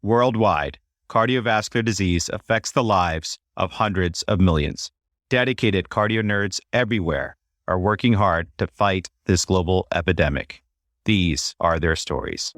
Worldwide, cardiovascular disease affects the lives of hundreds of millions. Dedicated cardio nerds everywhere are working hard to fight this global epidemic. These are their stories.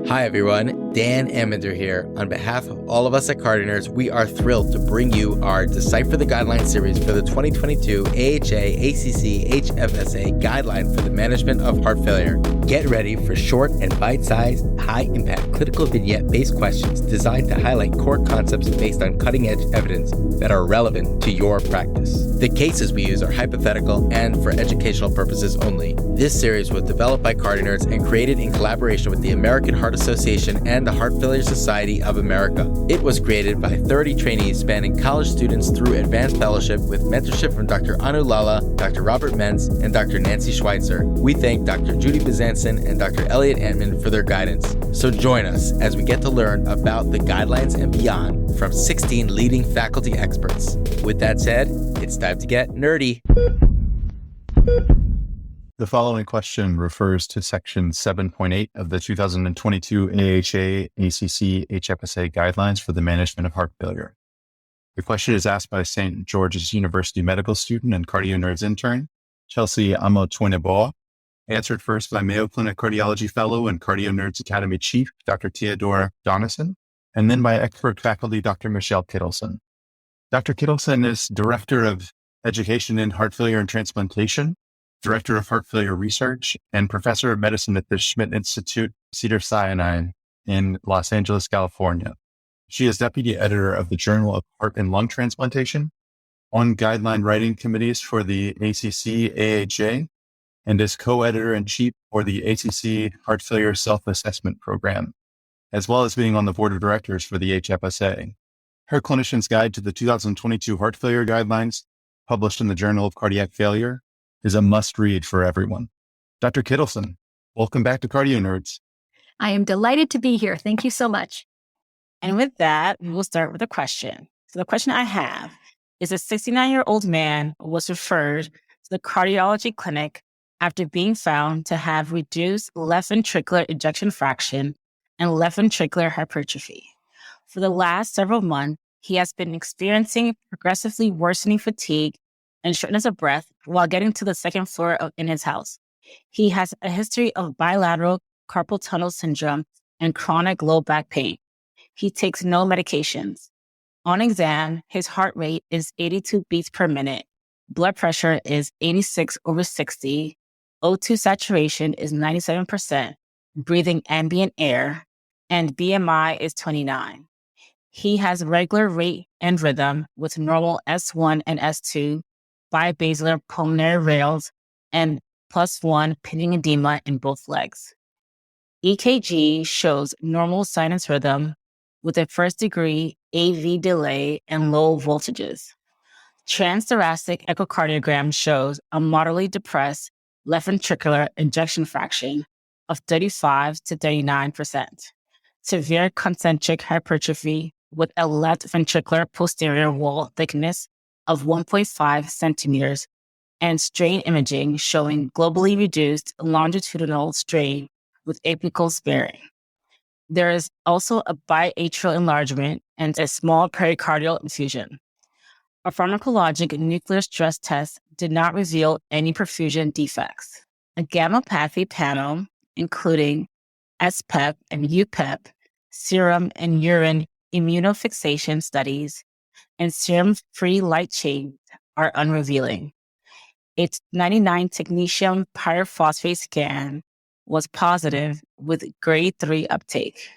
Hi everyone, Dan Ambinder here. On behalf of all of us at CardioNerds, we are thrilled to bring you our Decipher the Guidelines series for the 2022 AHA ACC HFSA Guideline for the Management of Heart Failure. Get ready for short and bite-sized, high-impact clinical vignette-based questions designed to highlight core concepts based on cutting-edge evidence that are relevant to your practice. The cases we use are hypothetical and for educational purposes only. This series was developed by CardioNerds and created in collaboration with the American Heart Association and the Heart Failure Society of America. It was created by 30 trainees spanning college students through advanced fellowship with mentorship from Dr. Lala, Dr. Robert Mentz, and Dr. Nancy Sweitzer. We thank Dr. Judy Bezanson and Dr. Elliott Antman for their guidance. So join us as we get to learn about the guidelines and beyond from 16 leading faculty experts. With that said, it's time to get nerdy. The following question refers to Section 7.8 of the 2022 AHA ACC HFSA Guidelines for the Management of Heart Failure. The question is asked by St. George's University medical student and CardioNerds intern, Chelsea Amo Tweneboah, answered first by Mayo Clinic Cardiology Fellow and CardioNerds Academy Chief, Dr. Teodora Donisan, and then by expert faculty, Dr. Michelle Kittleson. Dr. Kittleson is Director of Education in Heart Failure and Transplantation, Director of Heart Failure Research, and Professor of Medicine at the Schmidt Institute, Cedars-Sinai in Los Angeles, California. She is Deputy Editor of the Journal of Heart and Lung Transplantation, on guideline writing committees for the ACC AHA, and is co-editor-in-chief for the ACC Heart Failure Self-Assessment Program, as well as being on the board of directors for the HFSA. Her Clinician's Guide to the 2022 Heart Failure Guidelines, published in the Journal of Cardiac Failure, is a must-read for everyone. Dr. Kittleson, welcome back to CardioNerds. I am delighted to be here. Thank you so much. And with that, we will start with a question. So the question I have is a 69-year-old man was referred to the cardiology clinic after being found to have reduced left ventricular ejection fraction and left ventricular hypertrophy. For the last several months, he has been experiencing progressively worsening fatigue and shortness of breath while getting to the second floor in his house. He has a history of bilateral carpal tunnel syndrome and chronic low back pain. He takes no medications. On exam, his heart rate is 82 beats per minute. Blood pressure is 86/60. O2 saturation is 97%, breathing ambient air, and BMI is 29. He has regular rate and rhythm with normal S1 and S2, bibasilar pulmonary rails, and +1 pitting edema in both legs. EKG shows normal sinus rhythm with a first-degree AV delay and low voltages. Transthoracic echocardiogram shows a moderately depressed left ventricular ejection fraction of 35 to 39%, severe concentric hypertrophy with a left ventricular posterior wall thickness of 1.5 centimeters, and strain imaging showing globally reduced longitudinal strain with apical sparing. There is also a biatrial enlargement and a small pericardial effusion. A pharmacologic nuclear stress test did not reveal any perfusion defects. A gammopathy panel, including SPEP and UPEP, serum and urine immunofixation studies, and serum-free light chains are unrevealing. Its 99 technetium pyrophosphate scan was positive with grade 3 uptake.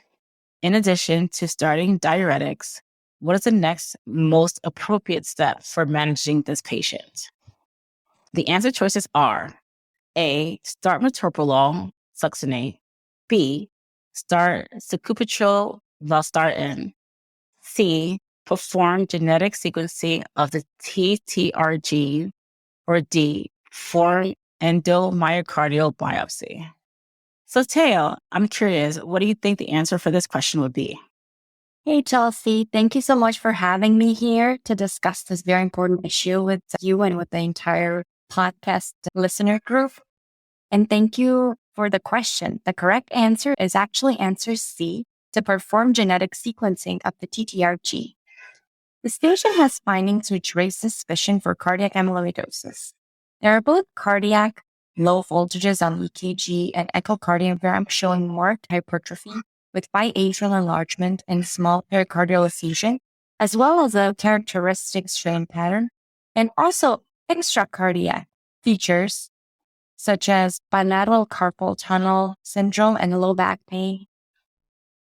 In addition to starting diuretics, what is the next most appropriate step for managing this patient? The answer choices are A, start metoprolol succinate, B, start sacubitril valsartan, C, perform genetic sequencing of the TTR gene, or D, perform endomyocardial biopsy. So Teo, I'm curious, what do you think the answer for this question would be? Hey, Chelsea. Thank you so much for having me here to discuss this very important issue with you and with the entire podcast listener group. And thank you for the question. The correct answer is actually answer C, to perform genetic sequencing of the TTR gene. This patient has findings which raise suspicion for cardiac amyloidosis. There are both cardiac low voltages on EKG and echocardiogram showing marked hypertrophy with biatrial enlargement and small pericardial effusion, as well as a characteristic strain pattern, and also extracardiac features such as bilateral carpal tunnel syndrome and low back pain.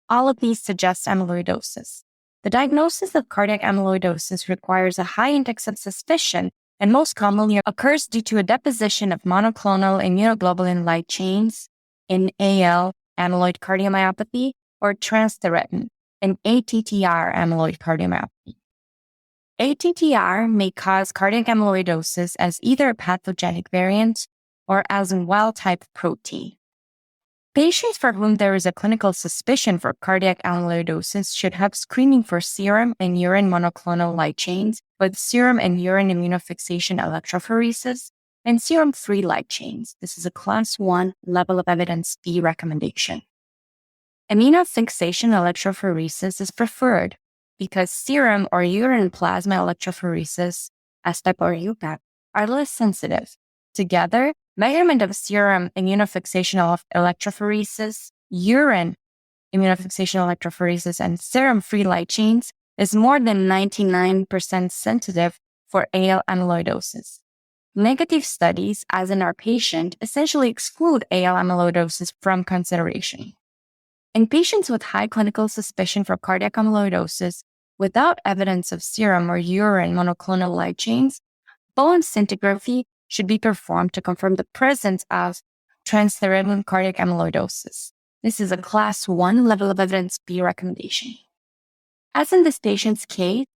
All of these suggest amyloidosis. The diagnosis of cardiac amyloidosis requires a high index of suspicion and most commonly occurs due to a deposition of monoclonal immunoglobulin light chains in AL amyloid cardiomyopathy or transthyretin in ATTR amyloid cardiomyopathy. ATTR may cause cardiac amyloidosis as either a pathogenic variant or as a wild-type protein. Patients for whom there is a clinical suspicion for cardiac amyloidosis should have screening for serum and urine monoclonal light chains with serum and urine immunofixation electrophoresis and serum-free light chains. This is a Class 1 level of evidence B recommendation. Immunofixation electrophoresis is preferred because serum or urine plasma electrophoresis, S-type or U-type, are less sensitive. Together, measurement of serum immunofixation electrophoresis, urine immunofixation electrophoresis, and serum-free light chains is more than 99% sensitive for AL amyloidosis. Negative studies, as in our patient, essentially exclude AL amyloidosis from consideration. In patients with high clinical suspicion for cardiac amyloidosis without evidence of serum or urine monoclonal light chains, bone scintigraphy should be performed to confirm the presence of transthyretin cardiac amyloidosis. This is a Class 1 level of evidence B recommendation. As in this patient's case,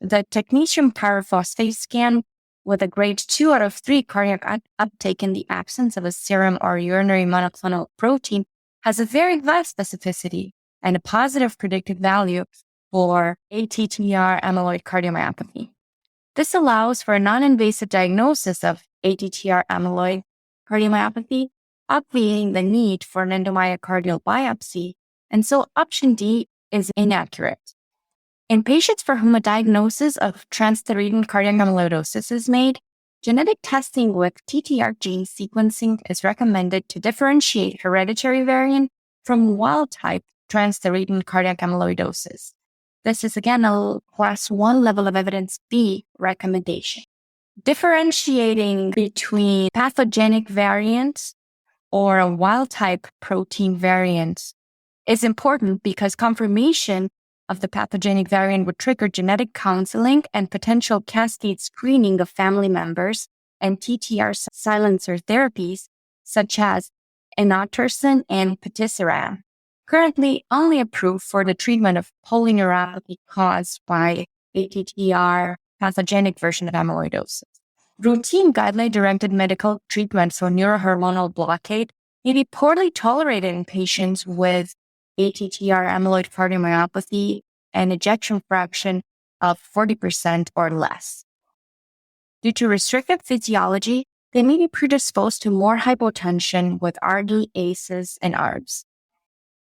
the technetium pyrophosphate scan with a grade 2 out of 3 cardiac uptake in the absence of a serum or urinary monoclonal protein has a very high specificity and a positive predictive value for ATTR amyloid cardiomyopathy. This allows for a non-invasive diagnosis of ATTR amyloid cardiomyopathy, obviating the need for an endomyocardial biopsy, and so option D is inaccurate. In patients for whom a diagnosis of transthyretin cardiac amyloidosis is made, genetic testing with TTR gene sequencing is recommended to differentiate hereditary variant from wild-type transthyretin cardiac amyloidosis. This is again a Class 1 level of evidence B recommendation. Differentiating between pathogenic variants or a wild-type protein variant is important because confirmation of the pathogenic variant would trigger genetic counseling and potential cascade screening of family members and TTR silencer therapies such as inotersen and patisiran, currently only approved for the treatment of polyneuropathy caused by ATTR pathogenic version of amyloidosis. Routine guideline-directed medical treatment for neurohormonal blockade may be poorly tolerated in patients with ATTR amyloid cardiomyopathy and ejection fraction of 40% or less. Due to restrictive physiology, they may be predisposed to more hypotension with RD, ACEs, and ARBs.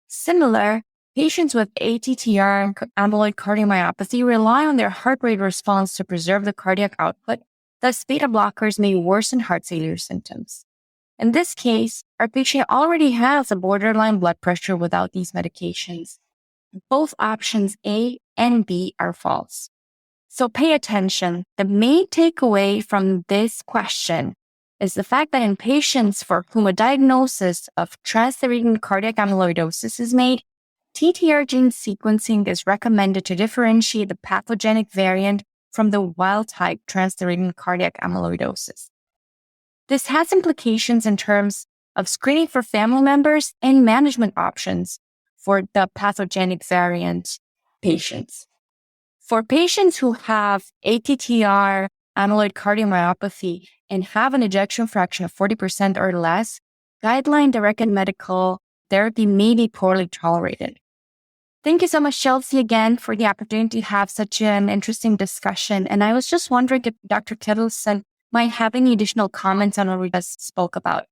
Similar, patients with ATTR amyloid cardiomyopathy rely on their heart rate response to preserve the cardiac output, thus beta blockers may worsen heart failure symptoms. In this case, our patient already has a borderline blood pressure without these medications. Both options A and B are false. So pay attention. The main takeaway from this question is the fact that in patients for whom a diagnosis of transthyretin cardiac amyloidosis is made, TTR gene sequencing is recommended to differentiate the pathogenic variant from the wild-type transthyretin cardiac amyloidosis. This has implications in terms of screening for family members and management options for the pathogenic variant patients. For patients who have ATTR amyloid cardiomyopathy and have an ejection fraction of 40% or less, guideline-directed medical therapy may be poorly tolerated. Thank you so much, Chelsea, again, for the opportunity to have such an interesting discussion. And I was just wondering if Dr. Kittleson might have any additional comments on what we just spoke about.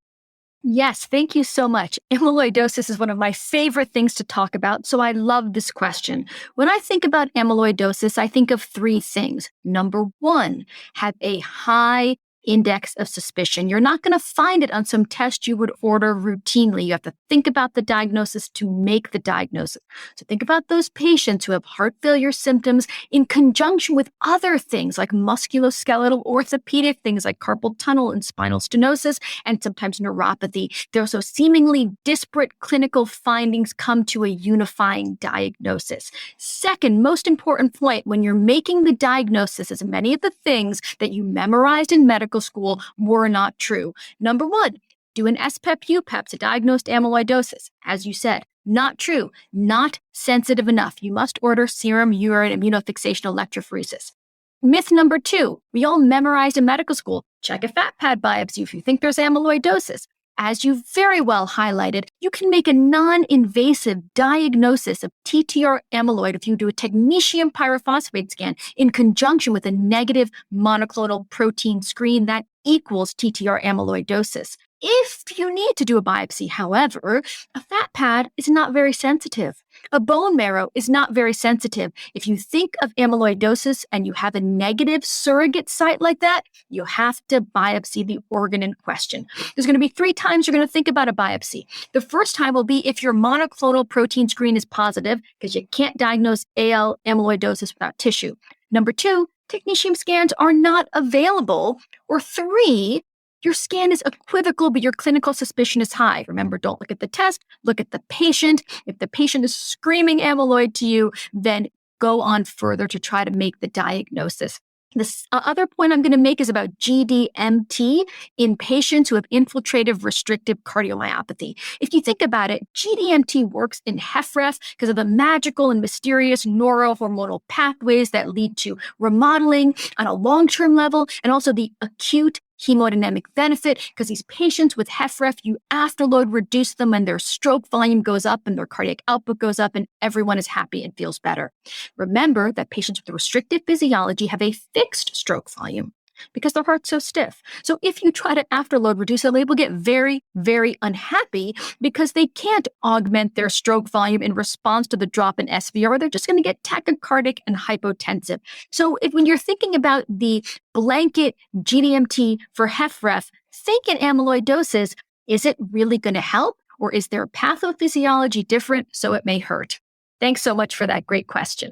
Yes, thank you so much. Amyloidosis is one of my favorite things to talk about, so I love this question. When I think about amyloidosis, I think of three things. Number one, have a high index of suspicion. You're not going to find it on some test you would order routinely. You have to think about the diagnosis to make the diagnosis. So think about those patients who have heart failure symptoms in conjunction with other things like musculoskeletal orthopedic things like carpal tunnel and spinal stenosis, and sometimes neuropathy. There are so seemingly disparate clinical findings come to a unifying diagnosis. Second, most important point, when you're making the diagnosis, is many of the things that you memorized in medical school were not true. Number one, do an SPEP-UPEP to diagnose amyloidosis. As you said, not true, not sensitive enough. You must order serum urine immunofixation electrophoresis. Myth number two, we all memorized in medical school, check a fat pad biopsy if you think there's amyloidosis. As you very well highlighted, you can make a non-invasive diagnosis of TTR amyloid if you do a technetium pyrophosphate scan in conjunction with a negative monoclonal protein screen that equals TTR amyloidosis. If you need to do a biopsy, however, a fat pad is not very sensitive. A bone marrow is not very sensitive. If you think of amyloidosis and you have a negative surrogate site like that, you have to biopsy the organ in question. There's going to be 3 times you're going to think about a biopsy. The first time will be if your monoclonal protein screen is positive, because you can't diagnose AL amyloidosis without tissue. Number 2, technetium scans are not available. Or 3, your scan is equivocal, but your clinical suspicion is high. Remember, don't look at the test, look at the patient. If the patient is screaming amyloid to you, then go on further to try to make the diagnosis. This other point I'm going to make is about GDMT in patients who have infiltrative restrictive cardiomyopathy. If you think about it, GDMT works in HFrEF because of the magical and mysterious neurohormonal pathways that lead to remodeling on a long-term level, and also the acute hemodynamic benefit, because these patients with HFrEF, you afterload reduce them and their stroke volume goes up and their cardiac output goes up and everyone is happy and feels better. Remember that patients with restrictive physiology have a fixed stroke volume because their heart's so stiff. So if you try to afterload reduce it, they will get very, very unhappy because they can't augment their stroke volume in response to the drop in SVR. They're just going to get tachycardic and hypotensive. So when you're thinking about the blanket GDMT for HFrEF, think in amyloidosis, is it really going to help? Or is their pathophysiology different so it may hurt? Thanks so much for that great question.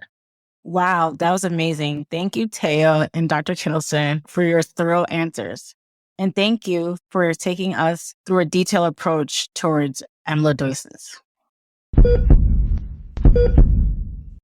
Wow, that was amazing. Thank you, Teo and Dr. Kittleson, for your thorough answers. And thank you for taking us through a detailed approach towards amyloidosis.